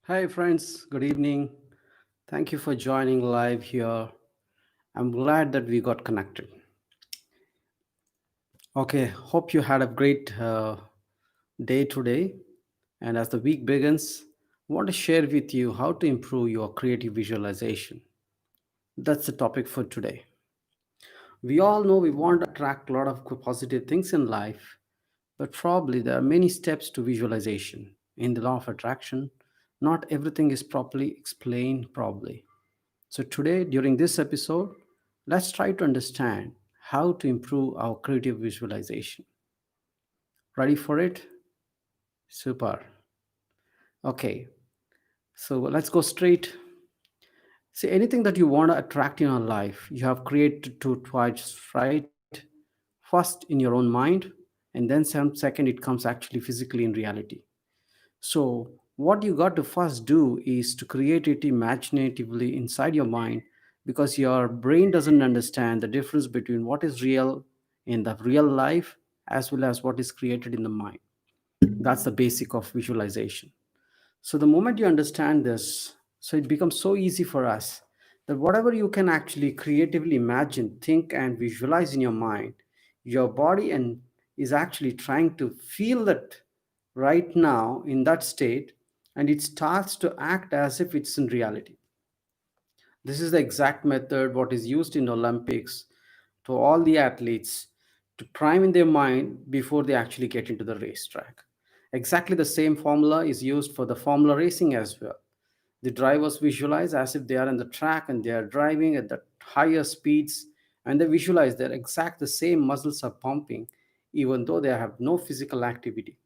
Hi, friends. Good evening. Thank you for joining live here. I'm glad that we got connected. Okay, hope you had a great day today. And as the week begins, I want to share with you how to improve your creative visualization. That's the topic for today. We all know we want to attract a lot of positive things in life, but probably there are many steps to visualization. In the law of attraction, not everything is properly explained probably. So, today, during this episode, let's try to understand how to improve our creative visualization. Ready for it? Super. Okay, so let's go straight. See, anything that you want to attract in your life, you have created to twice, right? First in your own mind, and then second, it comes actually physically in reality. So, what you got to first do is to create it imaginatively inside your mind because your brain doesn't understand the difference between what is real in the real life as well as what is created in the mind. That's the basic of visualization. So, the moment you understand this, so it becomes so easy for us that whatever you can actually creatively imagine, think, and visualize in your mind, your body and is actually trying to feel that right now in that state, and it starts to act as if it's in reality. This is the exact method what is used in Olympics to all the athletes to prime in their mind before they actually get into the racetrack. Exactly the same formula is used for the formula racing as well. The drivers visualize as if they are on the track and they are driving at the higher speeds, and they visualize that exact the same muscles are pumping even though they have no physical activity.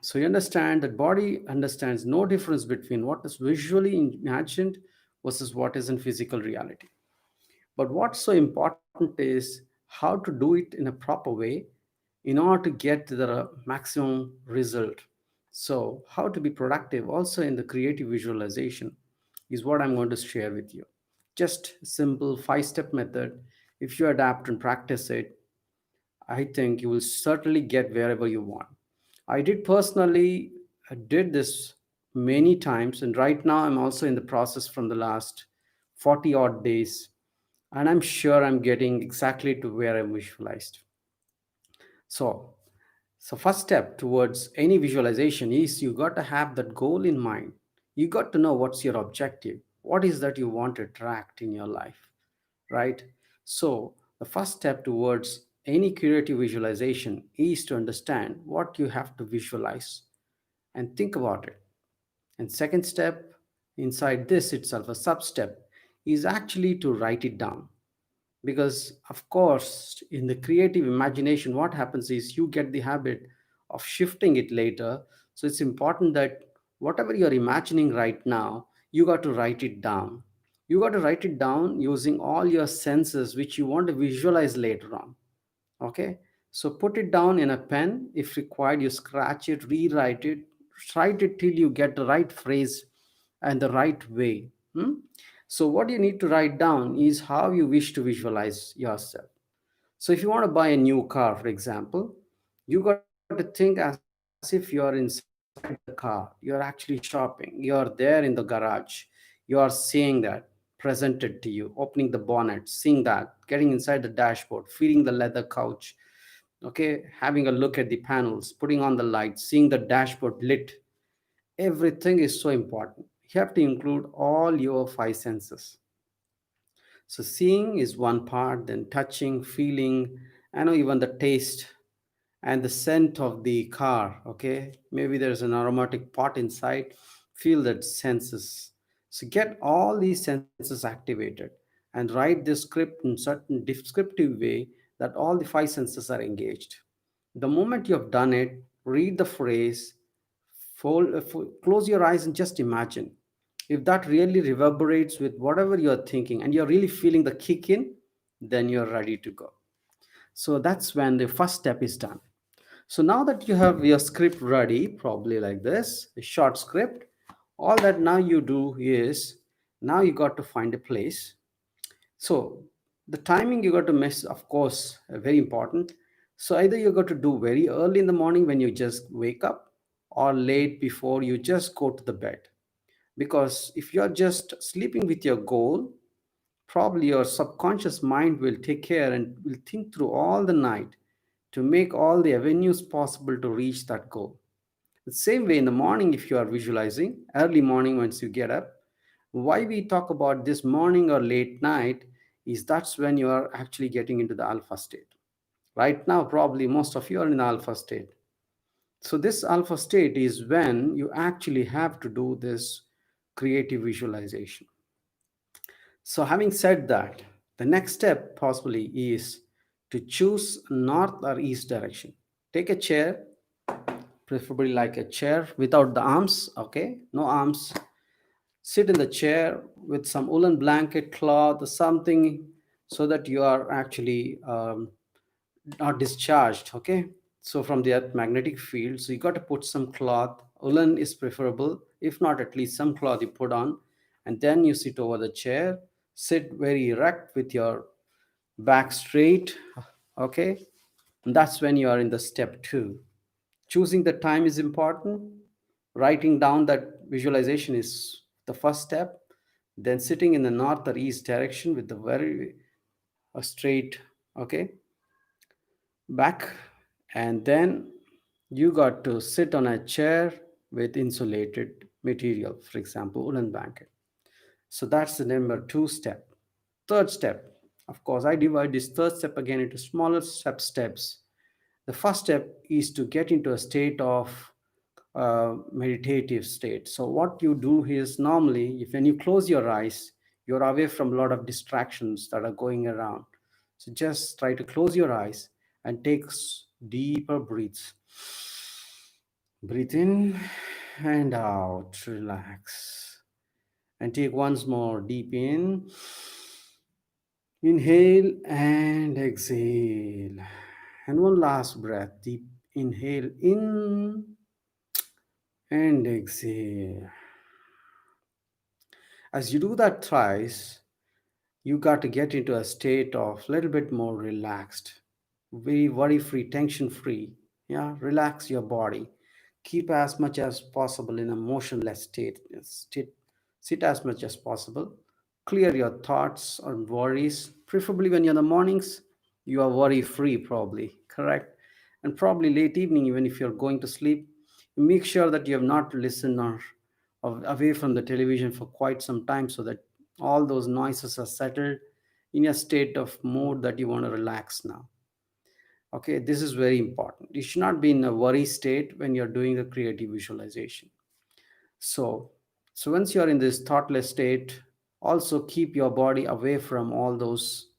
So you understand that body understands no difference between what is visually imagined versus what is in physical reality. But what's so important is how to do it in a proper way in order to get the maximum result. So how to be productive also in the creative visualization is what I'm going to share with you. Just simple 5-step method. If you adapt and practice it, I think you will certainly get wherever you want. I did personally did this many times, and right now I'm also in the process from the last 40 odd days, and I'm sure I'm getting exactly to where I visualized. So, so first step towards any visualization is you got to have that goal in mind. You got to know what's your objective. What is that you want to attract in your life, right? So the first step towards any creative visualization is to understand what you have to visualize and think about it. And second step inside this itself, a sub step, is actually to write it down. Because of course in the creative imagination what happens is you get the habit of shifting it later. So it's important that whatever you're imagining right now, you got to write it down. You got to write it down using all your senses which you want to visualize later on. Okay, so put it down in a pen. If required, you scratch it, rewrite it, write it till you get the right phrase and the right way. So what you need to write down is how you wish to visualize yourself. So if you want to buy a new car, for example, you got to think as if you're inside the car. You're actually shopping. You're there in the garage. You are seeing that presented to you, opening the bonnet, seeing that, getting inside the dashboard, feeling the leather couch, okay, having a look at the panels, putting on the lights, seeing the dashboard lit. Everything is so important. You have to include all your five senses. So seeing is one part, then touching, feeling, I know even the taste and the scent of the car. Okay, maybe there's an aromatic pot inside. Feel that senses. So get all these senses activated and write this script in certain descriptive way that all the five senses are engaged. The moment you have done it, read the phrase, close your eyes and just imagine. If that really reverberates with whatever you're thinking and you're really feeling the kick in, then you're ready to go. So that's when the first step is done. So now that you have your script ready, probably like this, a short script, all that now you do is now you got to find a place. So the timing you got to miss, of course, very important. So either you got to do very early in the morning when you just wake up, or late before you just go to the bed. Because if you're just sleeping with your goal, probably your subconscious mind will take care and will think through all the night to make all the avenues possible to reach that goal. The same way in the morning, if you are visualizing, early morning once you get up, why we talk about this morning or late night is that's when you are actually getting into the alpha state. Right now, probably most of you are in alpha state. So, this alpha state is when you actually have to do this creative visualization. So, having said that, the next step possibly is to choose north or east direction. Take a chair, preferably like a chair without the arms, okay? No arms. Sit in the chair with some woolen blanket, cloth, or something so that you are actually not discharged, okay? So, from the earth magnetic field, so you got to put some cloth. Woolen is preferable, if not, at least some cloth you put on, and then you sit over the chair. Sit very erect with your back straight, okay? And that's when you are in the step two. Choosing the time is important. Writing down that visualization is the first step. Then sitting in the north or east direction with the very straight, okay, back. And then you got to sit on a chair with insulated material, for example, woolen blanket. So that's the number two step. Third step, of course, I divide this third step again into smaller steps. The first step is to get into a state of meditative state. So what you do is normally, if when you close your eyes, you're away from a lot of distractions that are going around. So just try to close your eyes and take deeper breaths. Breathe in and out. Relax. And take once more deep in. Inhale and exhale. And one last breath. Deep inhale in and exhale. As you do that thrice, you got to get into a state of a little bit more relaxed, very worry free, tension free. Yeah, relax your body. Keep as much as possible in a motionless state. Sit as much as possible. Clear your thoughts or worries. Preferably when you're in the mornings, you are worry free, probably, correct? And probably late evening, even if you're going to sleep, make sure that you have not listened or away from the television for quite some time so that all those noises are settled in a state of mood that you want to relax now. Okay, this is very important. You should not be in a worry state when you're doing the creative visualization. So so once you're in this thoughtless state, also keep your body away from all those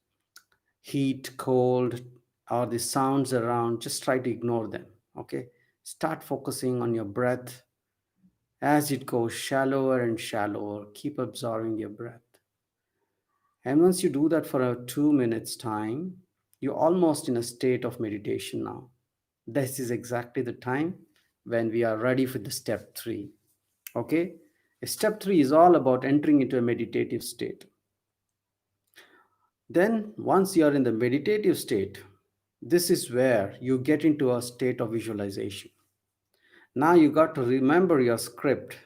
heat, cold, or the sounds around. Just try to ignore them. Okay, start focusing on your breath. As it goes shallower and shallower, keep absorbing your breath. And once you do that for a 2 minutes time, you're almost in a state of meditation now. This is exactly the time when we are ready for the step three. Okay? Step three is all about entering into a meditative state. Then, once you are in the meditative state, this is where you get into a state of visualization. Now you got to remember your script.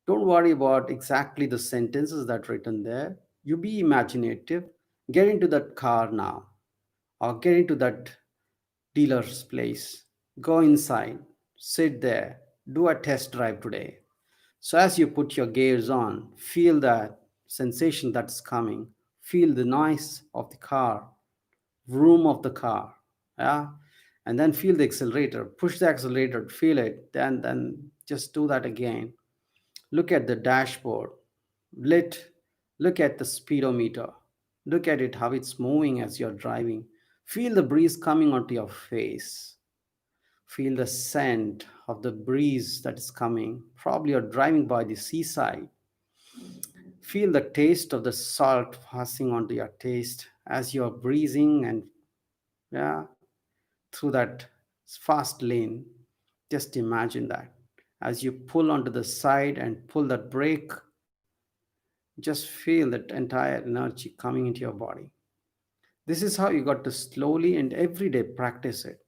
Don't worry about exactly the sentences that are written there. You be imaginative. Get into that car now, or get into that dealer's place. Go inside, sit there, do a test drive today. So as you put your gears on, feel that sensation that's coming. Feel the noise of the car, vroom of the car. Yeah. And then feel the accelerator. Push the accelerator, feel it. Then just do that again. Look at the dashboard. Lit. Look at the speedometer. Look at it, how it's moving as you're driving. Feel the breeze coming onto your face. Feel the scent of the breeze that is coming. Probably you're driving by the seaside. Feel the taste of the salt passing onto your taste as you're breezing and yeah, through that fast lane. Just imagine that. As you pull onto the side and pull that brake, just feel that entire energy coming into your body. This is how you got to slowly and every day practice it.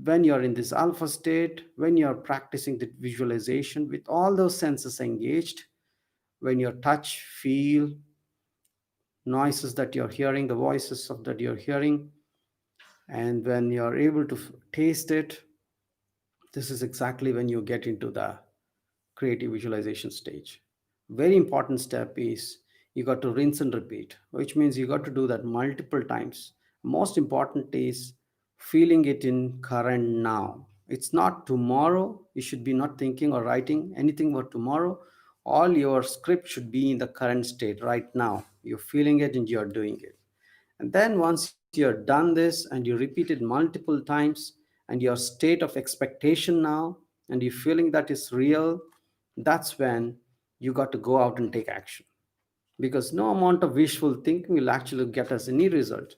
When you're in this alpha state, when you're practicing the visualization with all those senses engaged, when your touch, feel, noises that you're hearing, the voices of that you're hearing, and when you're able to taste it, this is exactly when you get into the creative visualization stage. Very important step is you got to rinse and repeat, which means you got to do that multiple times. Most important is feeling it in current now. It's not tomorrow. You should be not thinking or writing anything about tomorrow. All your script should be in the current state right now. You're feeling it and you're doing it. And then once you're done this and you repeat it multiple times and your state of expectation now and you feeling that is real, that's when you got to go out and take action, because no amount of wishful thinking will actually get us any result.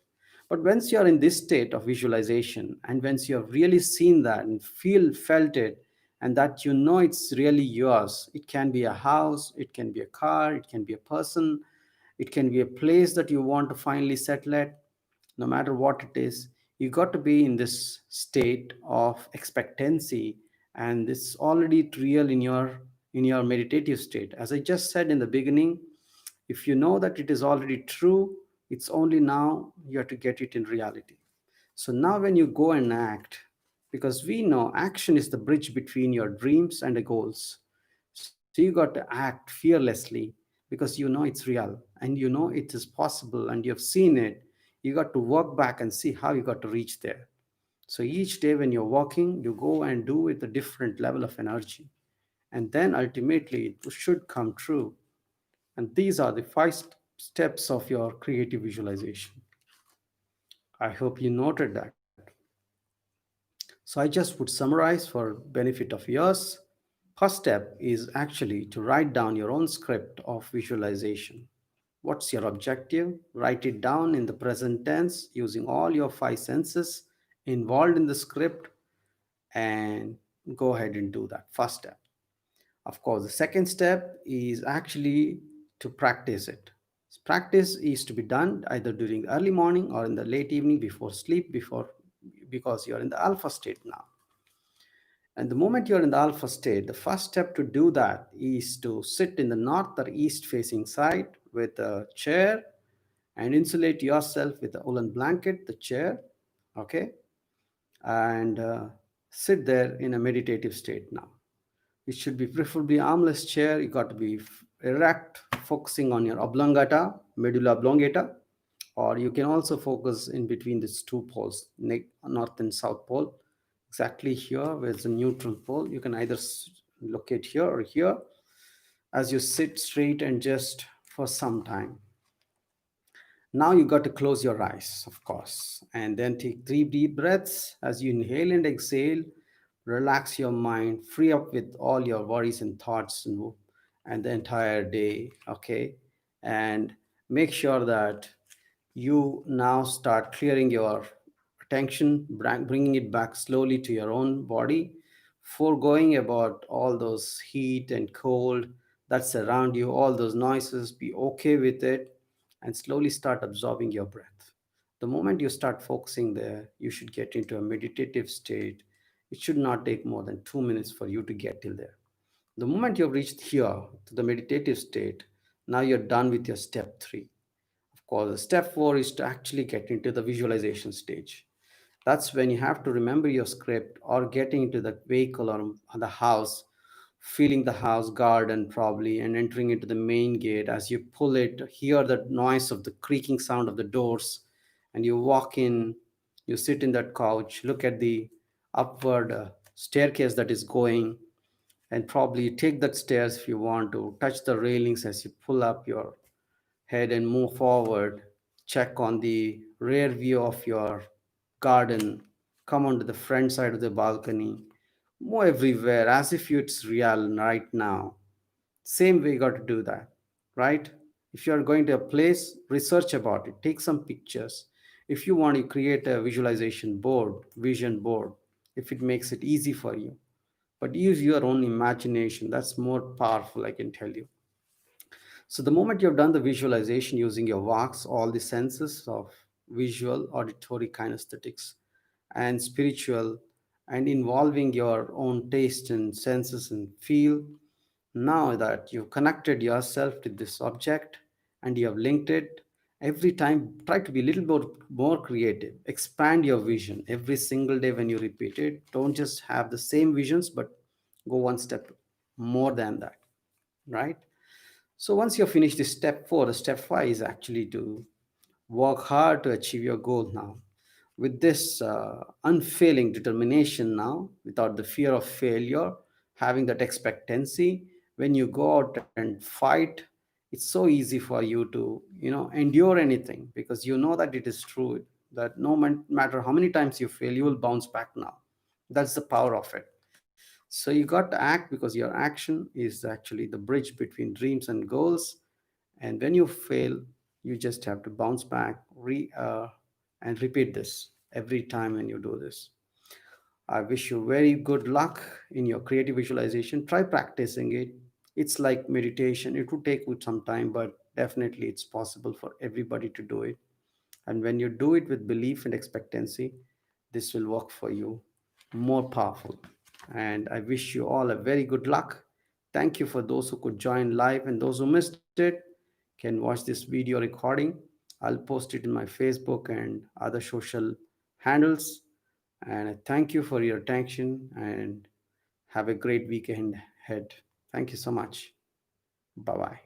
But once you're in this state of visualization and once you've really seen that and felt it, and that you know it's really yours, it can be a house, it can be a car, it can be a person, it can be a place that you want to finally settle at. No matter what it is, you got to be in this state of expectancy, and it's already real in your meditative state. As I just said in the beginning, if you know that it is already true, it's only now you have to get it in reality. So now when you go and act, because we know action is the bridge between your dreams and the goals. So you got to act fearlessly because you know it's real and you know it is possible and you have seen it. You got to work back and see how you got to reach there. So each day when you're walking, you go and do with a different level of energy. And then ultimately it should come true. And these are the steps of your creative visualization. I hope you noted that. So I just would summarize for benefit of yours. First step is actually to write down your own script of visualization. What's your objective? Write it down in the present tense using all your five senses involved in the script, and go ahead and do that. First step. Of course, the second step is actually to practice it. Practice is to be done either during the early morning or in the late evening before sleep, because you're in the alpha state now. And the moment you're in the alpha state, the first step to do that is to sit in the north or east facing side with a chair and insulate yourself with a woolen blanket, the chair, okay? And sit there in a meditative state now. It should be preferably armless chair. You got to be erect, focusing on your oblongata, medulla oblongata, or you can also focus in between these two poles, north and south pole. Exactly here, where's the neutral pole. You can either locate here or here as you sit straight and just for some time. Now you got to close your eyes, of course, and then take three deep breaths as you inhale and exhale. Relax your mind, free up with all your worries and thoughts and the entire day, okay? And make sure that you now start clearing your attention, bringing it back slowly to your own body, foregoing about all those heat and cold that's around you, all those noises. Be okay with it and slowly start absorbing your breath. The moment you start focusing there, you should get into a meditative state. It should not take more than 2 minutes for you to get till there. The moment you've reached here to the meditative state, now you're done with your step three. Of course, step four is to actually get into the visualization stage. That's when you have to remember your script or getting into the vehicle or the house, feeling the house garden probably, and entering into the main gate. As you pull it, hear the noise of the creaking sound of the doors, and you walk in, you sit in that couch, look at the upward staircase that is going, and probably take that stairs if you want to, touch the railings as you pull up your head and move forward, check on the rear view of your garden, come onto the front side of the balcony, move everywhere as if it's real right now. Same way you got to do that, right? If you are going to a place, research about it, take some pictures. If you want to create a visualization board, vision board, if it makes it easy for you, but use your own imagination. That's more powerful, I can tell you. So the moment you've done the visualization using your walks, all the senses of visual, auditory, kinesthetics, and spiritual, and involving your own taste and senses and feel, Now that you've connected yourself to this object and you have linked it, every time try to be a little more creative. Expand your vision every single day when you repeat it. Don't just have the same visions, but go one step more than that, right? So once you finish this step four, the step five is actually to work hard to achieve your goal now. With this unfailing determination now, without the fear of failure, having that expectancy, when you go out and fight, it's so easy for you to, endure anything because you know that it is true, that no matter how many times you fail, you will bounce back now. That's the power of it. So you got to act because your action is actually the bridge between dreams and goals. And when you fail, you just have to bounce back, and repeat this every time when you do this. I wish you very good luck in your creative visualization. Try practicing it. It's like meditation. It would take you some time, but definitely it's possible for everybody to do it. And when you do it with belief and expectancy, this will work for you more powerful. And I wish you all a very good luck. Thank you for those who could join live, and those who missed it can watch this video recording. I'll post it in my Facebook and other social handles. And I thank you for your attention and have a great weekend ahead. Thank you so much. Bye bye.